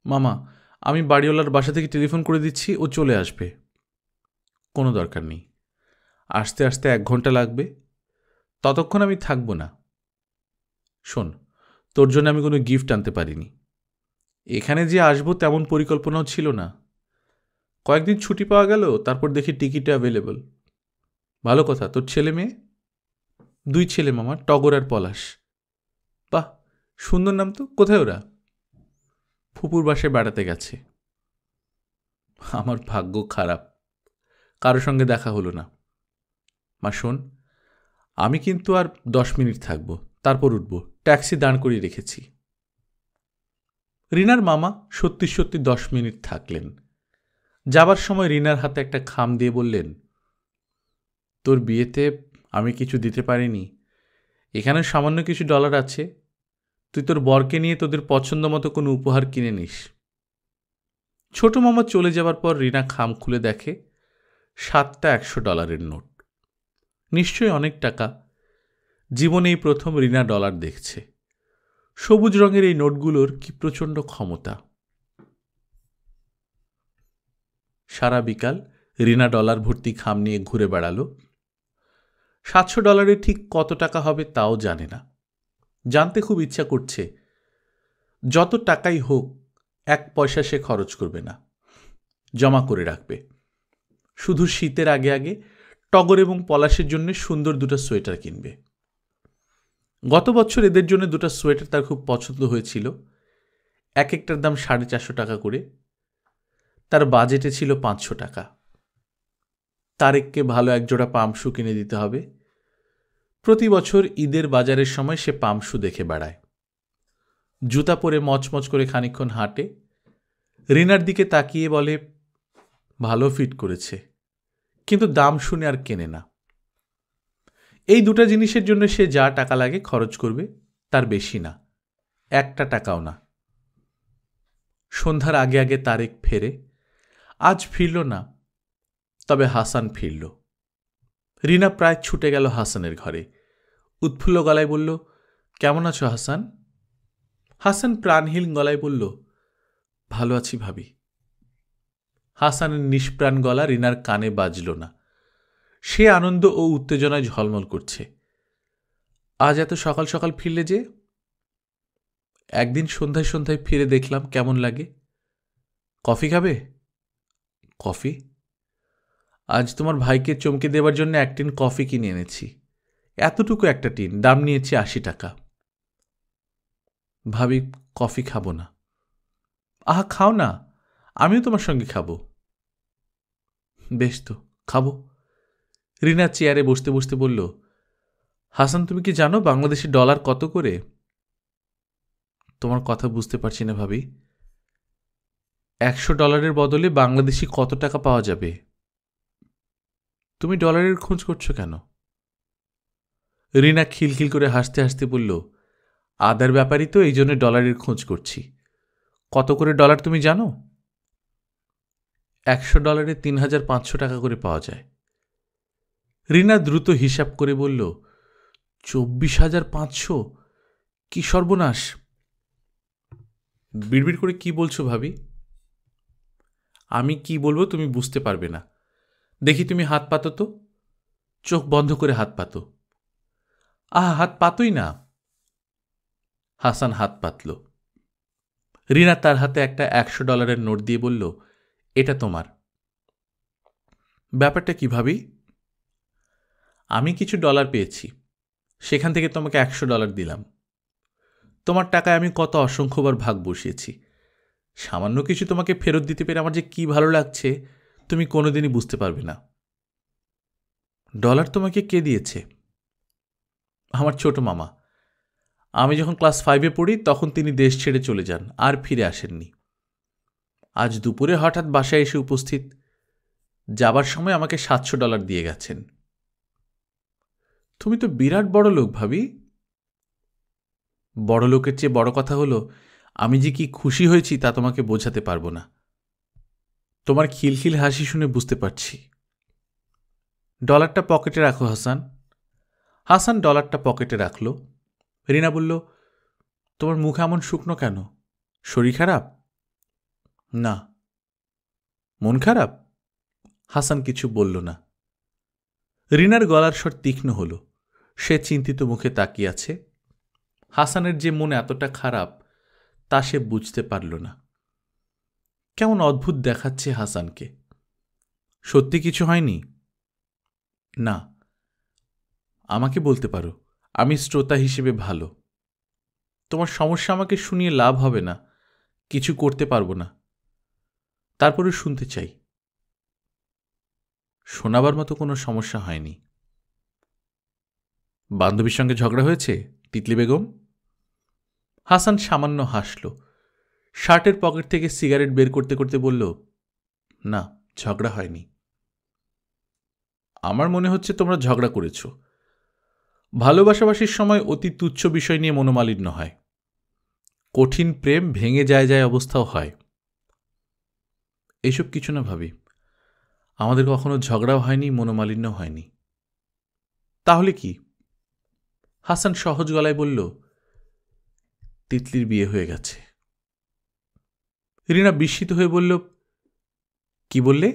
মামা, আমি বাড়িওয়ালার বাসা থেকে টেলিফোন করে দিচ্ছি, ও চলে আসবে। কোনো দরকার নেই, আসতে আসতে 1 ঘন্টা লাগবে, ততক্ষণ আমি থাকব না। শোন, তোর জন্য আমি কোনো গিফট আনতে পারিনি। এখানে যে আসবো তেমন পরিকল্পনাও ছিল না। কয়েকদিন ছুটি পাওয়া গেল, তারপর দেখি টিকিট অ্যাভেলেবল। ভালো কথা। তোর ছেলে মেয়ে? 2 ছেলে মামা, টগর আর পলাশ। বাহ, সুন্দর নাম তো। কোথায় ওরা? ফুপুর বাসায় বেড়াতে গেছে। আমার ভাগ্য খারাপ, কারোর সঙ্গে দেখা হলো না। মা শোন, আমি কিন্তু আর 10 মিনিট থাকবো, তারপর উঠব। ট্যাক্সি দাঁড় করিয়ে রেখেছি। রিনার মামা সত্যি সত্যি 10 মিনিট থাকলেন। যাবার সময় রিনার হাতে একটা খাম দিয়ে বললেন, তোর বিয়েতে আমি কিছু দিতে পারিনি, এখানে সামান্য কিছু ডলার আছে, তুই তোর বরকে নিয়ে তোদের পছন্দ মতো কোনো উপহার কিনে নিস। ছোট মামা চলে যাবার পর রিনা খাম খুলে দেখে 7টা $100 নোট। নিশ্চয়ই অনেক টাকা। জীবনে এই প্রথম রিনা ডলার দেখছে। সবুজ রঙের এই নোটগুলোর কি প্রচণ্ড ক্ষমতা। সারা বিকাল রিনা ডলার ভর্তি খাম নিয়ে ঘুরে বেড়ালো। $700 ঠিক কত টাকা হবে তাও জানে না। জানতে খুব ইচ্ছা করছে। যত টাকাই হোক 1 পয়সা সে খরচ করবে না, জমা করে রাখবে। শুধু শীতের আগে আগে টগর এবং পলাশের জন্য সুন্দর 2টা সোয়েটার কিনবে। গত বছর এদের জন্য 2টা সোয়েটার তার খুব পছন্দ হয়েছিল। এক একটার দাম 450 টাকা করে। তার বাজেটে ছিল 500 টাকা। তারেককে ভালো একজোড়া পামশু কিনে দিতে হবে। প্রতি বছর ঈদের বাজারের সময় সে পামশু দেখে বেড়ায়। জুতা পরে মচমচ করে খানিকক্ষণ হাঁটে, রিনার দিকে তাকিয়ে বলে, ভালো ফিট করেছে, কিন্তু দাম শুনে আর কেনে না। এই 2টা জিনিসের জন্য সে যা টাকা লাগে খরচ করবে, তার বেশি না, 1টা টাকাও না। সন্ধ্যার আগে আগে তারেক ফেরে। আজ ফিরল না, তবে হাসান ফিরল। রিনা প্রায় ছুটে গেল হাসানের ঘরে। উৎফুল্ল গলায় বলল, কেমন আছো হাসান? হাসান প্রাণহীন গলায় বলল, ভালো আছি ভাবি। হাসানের নিষ্প্রাণ গলা রিনার কানে বাজল না। সে আনন্দ ও উত্তেজনায় ঝলমল করছে। আজ এত সকাল সকাল ফিরলে যে? একদিন সন্ধ্যায় সন্ধ্যায় ফিরে দেখলাম, কেমন লাগে। কফি খাবে? কফি? আজ তোমার ভাইকে চমকে দেবার জন্য 1 টিন কফি কিনে এনেছি। এতটুকু একটা টিন, দাম নিয়েছি 80 টাকা। ভাবি, কফি খাবো না। আহা, খাও না, আমিও তোমার সঙ্গে খাবো। বেশ তো, খাবো। রিনা চেয়ারে বসতে বসতে বলল, হাসান, তুমি কি জানো বাংলাদেশি ডলার কত করে? তোমার কথা বুঝতে পারছি না ভাবি। $100 বদলে বাংলাদেশি কত টাকা পাওয়া যাবে? তুমি ডলারের খোঁজ করছো কেন? রিনা খিলখিল করে হাসতে হাসতে বলল, আদার ব্যাপারই তো, এই জন্য ডলারের খোঁজ করছি। কত করে ডলার তুমি জানো? $100 3,500 টাকা করে পাওয়া যায়। রিনা দ্রুত হিসাব করে বলল, 24,500? কি সর্বনাশ! বিড়বিড় করে কি বলছো ভাবি? আমি কি বলবো তুমি বুঝতে পারবে না। দেখি তুমি হাত পাতো তো। চোখ বন্ধ করে হাত পাতো। আহা, হাত পাতোই না। হাসান হাত পাতল। রিনা তার হাতে একটা $100 নোট দিয়ে বলল, এটা তোমার। ব্যাপারটা কি ভাবি? আমি কিছু ডলার পেয়েছি, সেখান থেকে তোমাকে $100 দিলাম। তোমার টাকায় আমি কত অসংখ্যবার ভাগ বসিয়েছি। সামান্য কিছু তোমাকে ফেরত দিতে পেরে আমার যে কি ভালো লাগছে তুমি কোনোদিনই বুঝতে পারবে না। ডলার তোমাকে কে দিয়েছে? আমার ছোট মামা। আমি যখন ক্লাস 5-এ পড়ি তখন তিনি দেশ ছেড়ে চলে যান, আর ফিরে আসেননি। আজ দুপুরে হঠাৎ বাসায় এসে উপস্থিত। যাবার সময় আমাকে $700 দিয়ে গেছেন। তুমি তো বিরাট বড় লোক ভাবি। বড় লোকের চেয়ে বড় কথা হলো, আমি যে কি খুশি হয়েছি তা তোমাকে বোঝাতে পারবো না। তোমার খিলখিল হাসি শুনে বুঝতে পারছি। ডলারটা পকেটে রাখো হাসান। হাসান ডলারটা পকেটে রাখল। রিনা বলল, তোমার মুখ এমন শুকনো কেন? শরীর খারাপ? না। মন খারাপ? হাসান কিছু বলল না। রিনার গলার স্বর তীক্ষ্ণ হল। সে চিন্তিত মুখে তাকিয়ে আছে। হাসানের যে মন এতটা খারাপ তা সে বুঝতে পারল না। কেমন অদ্ভুত দেখাচ্ছে হাসানকে। সত্যি কিছু হয়নি? না। আমাকে বলতে পারো, আমি শ্রোতা হিসেবে ভালো। তোমার সমস্যা আমাকে শুনিয়ে লাভ হবে না, কিছু করতে পারবো না। তারপরে শুনতে চাই। শোনাবার মতো কোনো সমস্যা হয়নি। বান্ধবীর সঙ্গে ঝগড়া হয়েছে, তিতলি বেগম? হাসান সামান্য হাসল। শার্টের পকেট থেকে সিগারেট বের করতে করতে বলল, না, ঝগড়া হয়নি। আমার মনে হচ্ছে তোমরা ঝগড়া করেছ। ভালোবাসাবাসির সময় অতি তুচ্ছ বিষয় নিয়ে মনোমালিন্য হয়। কঠিন প্রেম ভেঙে যায় যায় অবস্থাও হয়। এসব কিছু না ভাবি। আমাদের কখনো ঝগড়াও হয়নি, মনোমালিন্য হয়নি। তাহলে কি? হাসান সহজ গলায় বলল, তিতলির বিয়ে হয়ে গেছে। রিনা বিস্মিত হয়ে বলল, কি বললে?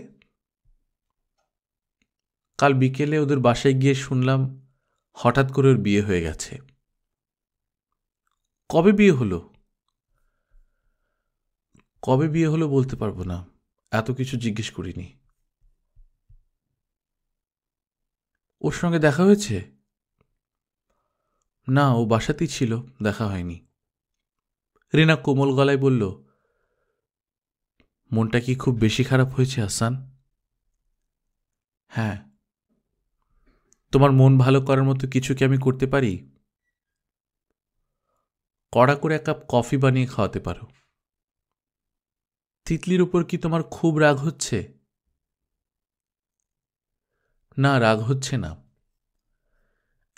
কাল বিকেলে ওদের বাসায় গিয়ে শুনলাম হঠাৎ করে ওর বিয়ে হয়ে গেছে। কবে বিয়ে হলো? কবে বিয়ে হলো বলতে পারবো না, এত কিছু জিজ্ঞেস করিনি। ওর সঙ্গে দেখা হয়েছে? না, ও বাসাতেই ছিল, দেখা হয়নি। রিনা কোমল গলায় বলল, মনটা কি খুব বেশি খারাপ হয়েছে হাসান? হ্যাঁ। তোমার মন ভালো করার মতো কিছু কি আমি করতে পারি? কড়া করে 1 কাপ কফি বানিয়ে খাওয়াতে পারো। তিতলির উপর কি তোমার খুব রাগ হচ্ছে? না, রাগ হচ্ছে না।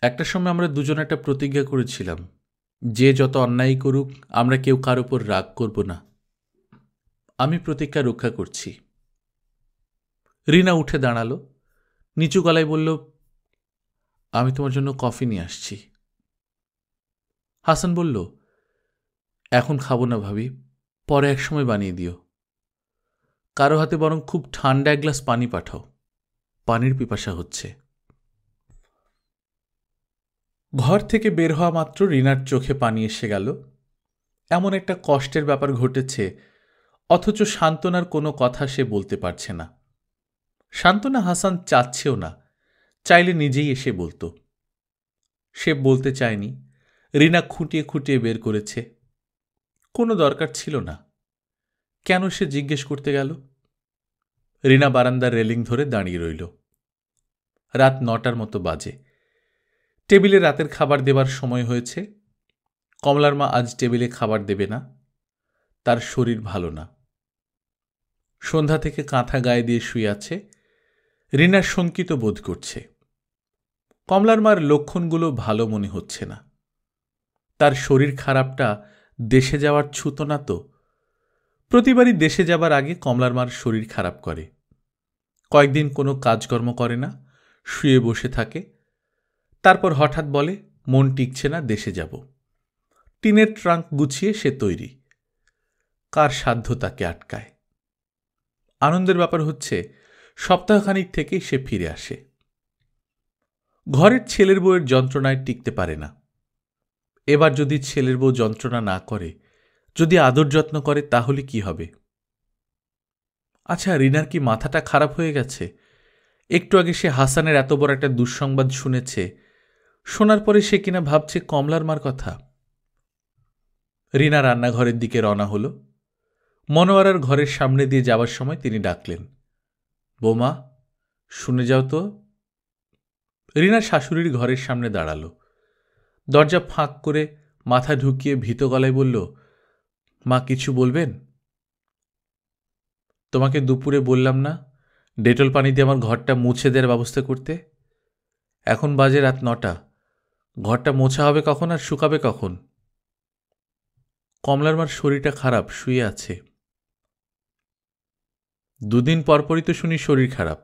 একটা সময় আমরা দুজন একটা প্রতিজ্ঞা করেছিলাম, যে যত অন্যায় করুক আমরা কেউ কার উপর রাগ করব না। আমি প্রতিজ্ঞা রক্ষা করছি। রিনা উঠে দাঁড়ালো, নিচু গলায় বলল, আমি তোমার জন্য কফি নিয়ে আসছি। হাসান বলল, এখন খাবো না ভাবি, পরে এক সময় বানিয়ে দিও। কারো হাতে বরং খুব ঠান্ডা এক গ্লাস পানি পাঠাও, পানির পিপাসা হচ্ছে। ঘর থেকে বের হওয়া মাত্র রিনার চোখে পানি এসে গেল। এমন একটা কষ্টের ব্যাপার ঘটেছে, অথচ সান্ত্বনার কোনো কথা সে বলতে পারছে না। সান্ত্বনা হাসান চাচ্ছেও না, চাইলে নিজেই এসে বলতো। সে বলতে চায়নি, রিনা খুঁটিয়ে খুঁটিয়ে বের করেছে। কোনো দরকার ছিল না। কেন সে জিজ্ঞেস করতে গেল? রিনা বারান্দার রেলিং ধরে দাঁড়িয়ে রইল। রাত 9টার মতো বাজে। টেবিলে রাতের খাবার দেবার সময় হয়েছে। কমলার মা আজ টেবিলে খাবার দেবে না, তার শরীর ভালো না। সন্ধ্যা থেকে কাঁথা গায়ে দিয়ে শুয়ে আছে। রিনা শঙ্কিত বোধ করছে। কমলার মার লক্ষণগুলো ভালো মনে হচ্ছে না। তার শরীর খারাপটা দেশে যাওয়ার ছুতো না তো? প্রতিবারই দেশে যাবার আগে কমলার মার শরীর খারাপ করে। কয়েকদিন কোনো কাজকর্ম করে না, শুয়ে বসে থাকে। তারপর হঠাৎ বলে, মন টিকছে না, দেশে যাব। টিনের ট্রাঙ্ক গুছিয়ে সে তৈরি। কার সাধ্য তাকে আটকায়? আনন্দের ব্যাপার হচ্ছে, সপ্তাহখানিক থেকেই সে ফিরে আসে। ঘরের ছেলের বউয়ের যন্ত্রণায় টিকতে পারে না। এবার যদি ছেলের বউ যন্ত্রণা না করে, যদি আদর যত্ন করে, তাহলে কি হবে? আচ্ছা, রিনার কি মাথাটা খারাপ হয়ে গেছে? একটু আগে সে হাসানের এত বড় একটা দুঃসংবাদ শুনেছে, শোনার পরে সে কিনা ভাবছে কমলার মার কথা। রিনা রান্নাঘরের দিকে রওনা হল। মনোয়ারার ঘরের সামনে দিয়ে যাওয়ার সময় তিনি ডাকলেন, বৌমা, শুনে যাও তো। রিনা শাশুড়ির ঘরের সামনে দাঁড়ালো। দরজা ফাঁক করে মাথা ঢুকিয়ে ভীত গলায় বলল, মা, কিছু বলবেন? তোমাকে দুপুরে বললাম না ডেটল পানি দিয়ে আমার ঘরটা মুছে দেওয়ার ব্যবস্থা করতে? এখন বাজে রাত 9টা। ঘরটা মোছা হবে কখন আর শুকাবে কখন? কমলার মার শরীরটা খারাপ, শুয়ে আছে। দুদিন পরপরই তো শুনি শরীর খারাপ।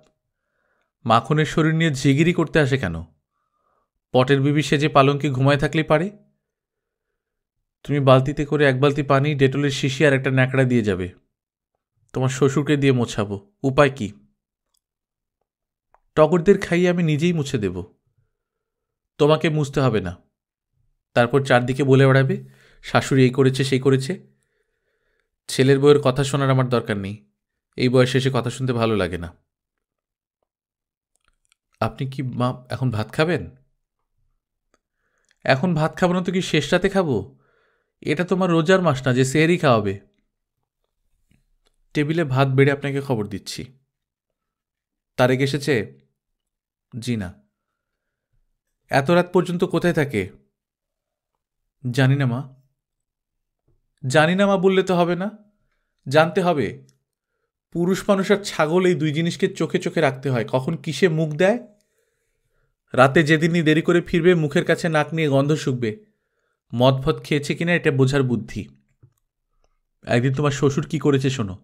মাখনের শরীর নিয়ে ঝিগিরি করতে আসে কেন? পটের বিবি সেজে পালঙ্কে ঘুমায় থাকলেই পারে। তুমি বালতিতে করে 1 বালতি পানি, ডেটলের শিশি আর একটা ন্যাকড়া দিয়ে যাবে। তোমার শ্বশুরকে দিয়ে মোছাবো। উপায় কি? টগরদের খাইয়ে আমি নিজেই মুছে দেব। তোমাকে মুছতে হবে না। তারপর চারদিকে বলে বেড়াবে, শাশুড়ি এই করেছে, সেই করেছে। ছেলের বউয়ের কথা শোনার আমার দরকার নেই। এই বয়সে এসে কথা শুনতে ভালো লাগে না। আপনি কি মা এখন ভাত খাবেন? এখন ভাত খাবো না তো কি শেষ রাতে খাবো? এটা তোমার রোজার মাস না যে সেহরি খাওয়াবে। টেবিলে ভাত বেড়ে আপনাকে খবর দিচ্ছি। তারেক এসেছে? জি না। এত রাত পর্যন্ত কোথায় থাকে? জানি না মা। জানি না মা বললে তো হবে না, জানতে হবে। পুরুষ মানুষ আর ছাগল, এই 2 জিনিসকে চোখে চোখে রাখতে হয়, কখন কিসে মুখ দেয়। রাতে যেদিনই দেরি করে ফিরবে, মুখের কাছে নাক নিয়ে গন্ধ শুকবে। মদ ফদ খেয়েছে কিনা এটা বোঝার বুদ্ধি। একদিন তোমার শ্বশুর কি করেছে শোনো।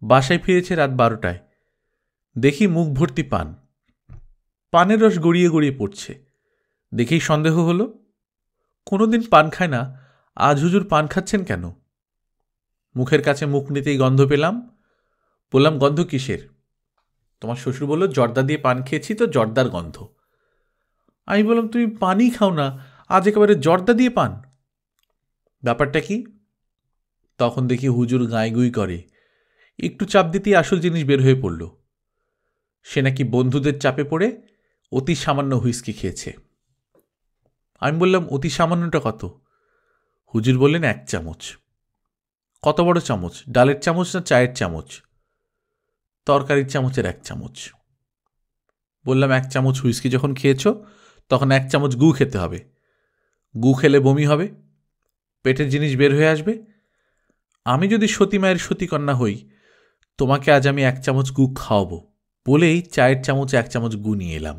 বাসায় ফিরেছে রাত 12টায়। দেখি মুখ ভর্তি পান, পানের রস গড়িয়ে গড়িয়ে পড়ছে। দেখেই সন্দেহ হলো। কোনোদিন পান খায় না, আজ হুজুর পান খাচ্ছেন কেন? মুখের কাছে মুখ নিতেই গন্ধ পেলাম। বললাম, গন্ধ কিসের? তোমার শ্বশুর বলল, জর্দা দিয়ে পান খেয়েছি তো, জর্দার গন্ধ। আমি বললাম, তুমি পানই খাও না, আজ একেবারে জর্দা দিয়ে পান, ব্যাপারটা কি? তখন দেখি হুজুর গাঁইগুই করে। একটু চাপ দিতেই আসল জিনিস বের হয়ে পড়ল। সে নাকি বন্ধুদের চাপে পড়ে অতি সামান্য হুইস্কি খেয়েছে। আমি বললাম, অতি সামান্যটা কত? হুজুর বললেন, 1 চামচ। কত বড় চামচ? ডালের চামচ না চায়ের চামচ? তরকারির চামচের 1 চামচ। বললাম, 1 চামচ হুইস্কি যখন খেয়েছ, তখন 1 চামচ গু খেতে হবে। গু খেলে বমি হবে, পেটের জিনিস বের হয়ে আসবে। আমি যদি সতী মায়ের সতীকন্যা হই, তোমাকে আজ আমি 1 চামচ গু খাওয়াবো বলেই চায়ের চামচে 1 চামচ গু নিয়ে এলাম।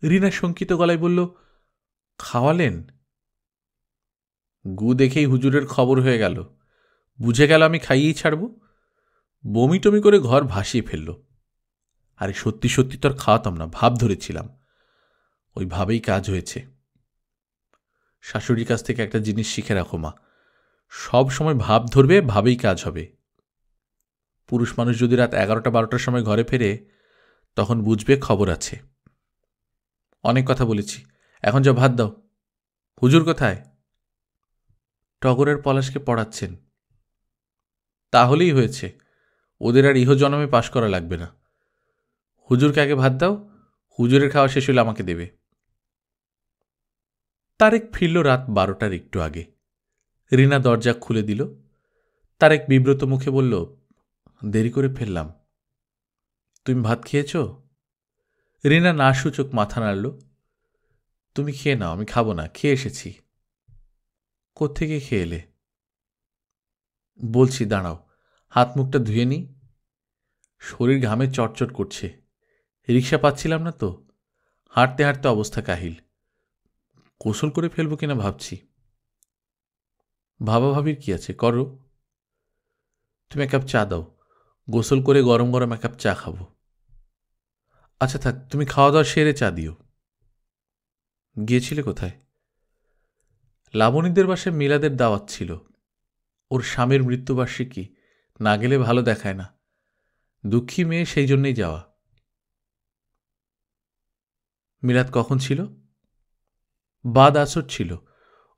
রিনা শঙ্কিত গলায় বলল, খাওয়ালেন? গু দেখেই হুজুরের খবর হয়ে গেল। বুঝে গেল আমি খাইয়েই ছাড়ব। বমি টমি করে ঘর ভাসিয়ে ফেলল। আরে সত্যি সত্যি তো আর খাওয়াতাম না, ভাব ধরেছিলাম। ওই ভাবেই কাজ হয়েছে। শাশুড়ির কাছ থেকে একটা জিনিস শিখে রাখো মা, সব সময় ভাব ধরবে, ভাবেই কাজ হবে। পুরুষ মানুষ যদি রাত 11টা-12টার সময় ঘরে ফেরে, তখন বুঝবে খবর আছে। অনেক কথা বলেছি, এখন যা ভাত দাও। হুজুর কোথায়? টগরের পলাশকে পড়াচ্ছেন। তাহলেই হয়েছে, ওদের আর ইহজন্মে পাশ করা লাগবে না। হুজুরকে আগে ভাত দাও, হুজুরের খাওয়া শেষ হলে আমাকে দেবে। তারেক ফিরল রাত 12টার একটু আগে। রিনা দরজা খুলে দিল। তারেক বিব্রত মুখে বলল, দেরি করে ফেললাম। তুমি ভাত খেয়েছ? রিনা না সূচক মাথা নাড়ল। তুমি খেয়ে নাও, আমি খাবো না, খেয়ে এসেছি। কোত্থেকে খেয়ে এলে? বলছি, দাঁড়াও, হাত মুখটা ধুয়ে নি। শরীর ঘামে চটচট করছে, রিক্সা পাচ্ছিলাম না তো, হাঁটতে হাঁটতে অবস্থা কাহিল। গোসল করে ফেলবো কিনা ভাবছি। ভাবাভাবির কি আছে, করো। তুমি এক কাপ চা দাও, গোসল করে গরম গরম এক কাপ চা খাবো। আচ্ছা থাক, তুমি খাওয়া দাওয়া সেরে চা দিও। গিয়েছিলে কোথায়? লাবণীদের বাসায় মিলাদের দাওয়াত ছিল। ওর স্বামীর মৃত্যুবার্ষিকী, না গেলে ভালো দেখায় না। দুঃখী মেয়ে, সেই জন্যেই যাওয়া। মিলাদ কখন ছিল? বাদ আসর ছিল।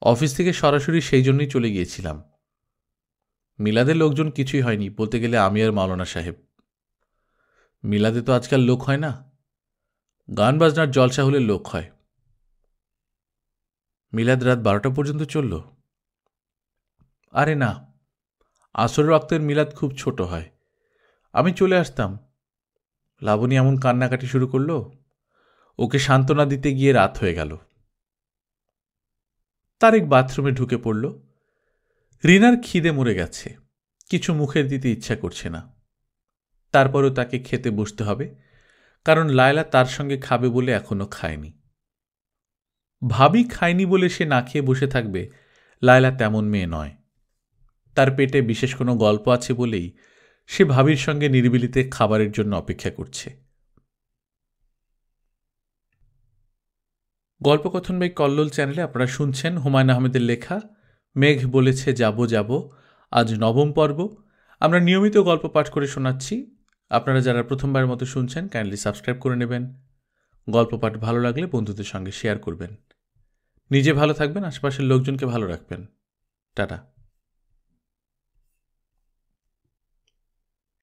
অফিস থেকে সরাসরি সেই জন্যই চলে গিয়েছিলাম। মিলাদের লোকজন কিছুই হয়নি, বলতে গেলে আমি আর মাওলানা সাহেব। মিলাদে তো আজকাল লোক হয় না, গান বাজনার জলসা হলে লোক হয়। মিলাদ রাত 12টা পর্যন্ত চলল? আরে না, আসর রক্তের মিলাদ খুব ছোট হয়, আমি চলে আসতাম। লাবণী এমন কান্নাকাটি শুরু করল, ওকে সান্ত্বনা দিতে গিয়ে রাত হয়ে গেল। তারেক বাথরুমে ঢুকে পড়ল। রিনার খিদে মরে গেছে, কিছু মুখে দিতে ইচ্ছা করছে না। তারপরও তাকে খেতে বসতে হবে, কারণ লায়লা তার সঙ্গে খাবে বলে এখনো খায়নি। ভাবি খায়নি বলে সে না খেয়ে বসে থাকবে, লায়লা তেমন মেয়ে নয়। তার পেটে বিশেষ কোনো গল্প আছে বলেই সে ভাবির সঙ্গে নিরিবিলিতে খাবারের জন্য অপেক্ষা করছে। গল্পকথন বাই কল্লোল চ্যানেলে আপনারা শুনছেন হুমায়ুন আহমেদের লেখা মেঘ বলেছে যাব যাব, আজ 9ম পর্ব। আমরা নিয়মিত গল্প পাঠ করে শোনাচ্ছি। আপনারা যারা প্রথমবার মতো শুনছেন, কাইন্ডলি সাবস্ক্রাইব করে নেবেন। গল্প পাঠ ভালো লাগলে বন্ধুদের সঙ্গে শেয়ার করবেন। নিজে ভালো থাকবেন, আশেপাশের লোকজনকে ভালো রাখবেন। টাটা।